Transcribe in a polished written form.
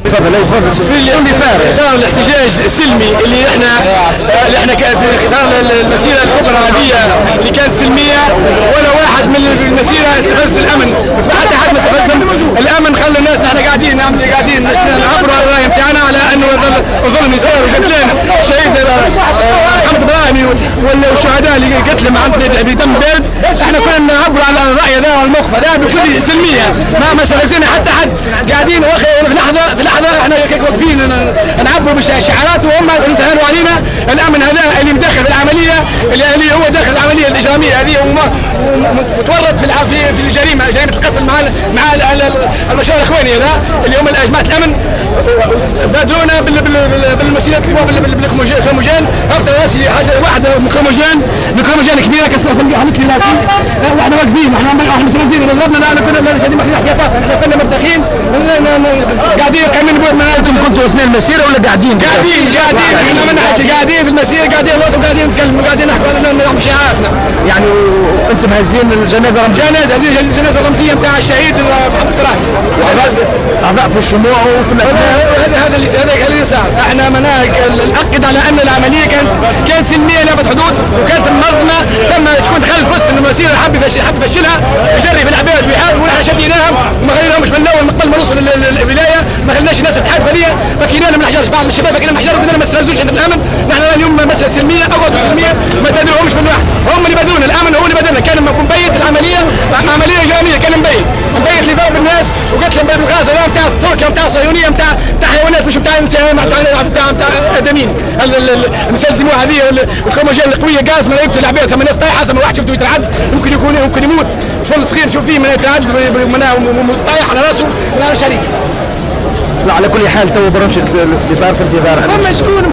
تفضل تفضل. في اللي صار اطار الاحتجاج السلمي اللي احنا في اطار المسيره الكبرى هذه اللي كانت سلميه، ولا واحد من المسيره استفز الامن، حتى حد ما استفزهم الامن، خلى الناس نحن قاعدين نعبروا على الراي نتاعنا على انه الظلم يصير وقتلين الشهيد محمد ابراهيمي والشهداء اللي قتلهم عندنا بدم بارد. احنا كنا نعبروا على الراي هذا والموقف هذا بكل سلميه، ما استفزنا حتى حد، قاعدين في لحظه احنا واقفين نعبروا بالشعارات وهم انسهلوا علينا. الامن هذا اللي مدخل في العمليه، اللي هو داخل العمليه الاجراميه هذه ومتورط في الجريمه القتل مع المشروع الاخواني هذا اللي هم جماعه الامن. بادرونا بالمسيرات بالكروموجين، هبط راسي حاجه واحده ميكروموجين كبيره كسرت لي راسي، واحنا واقفين احنا مستنزين ضربنا. لا كنا شادين احتياطات، احنا كنا مرتاحين قاعدين. انتم كنتوا اثنين المسيره ولا قاعدين؟ احنا ما نحكي، قاعدين في المسيره، قاعدين نتكلم، قاعدين نحكوا شعاراتنا. يعني انتم هازين الجنازه الجنازه الرمزيه نتاع الشهيد محمد ابراهيم، اعضاء في الشموع وفي هذا اللي صار. احنا نأكد على ان العمليه كانت سلميه لابد حدود، وكانت منظمه. تم شكون دخل في وسط المسيره حب يفشلها، يجري في العباد ويحارب، ونحن شديناهم وما خليناهمش من الاول قبل ما نوصل للولايه، ما خليناش الناس تتحاد فنيه، فكينا لهم الحجار. بعض الشباب فكينا لهم الحجار وقلنا ما تستفزوش عند الامن. نحن اليوم مساله سلميه، اقعد سلميه، ما تبادلوهمش من واحد، هم اللي بدونا، الامن هو اللي بدلنا. كان مبيت العمليه عمليه اجراميه، كان مبيت اللي ضرب الناس وقتلهم بالغاز هذا نتاع تركيا، نتاع صهيونيه، نتاع حيوانات، مش نتاع انسان، نتاع ادمين. مثال الدموع هذه والكروموجين القويه غاز ما يقتل العباد. ثم ناس طايحه، ثم واحد شفته يتعد، ممكن يموت. طفل صغير نشوف فيه من يتعد طايح على راسه من شريك. على كل حال تو برمشة السبيطار في انتظار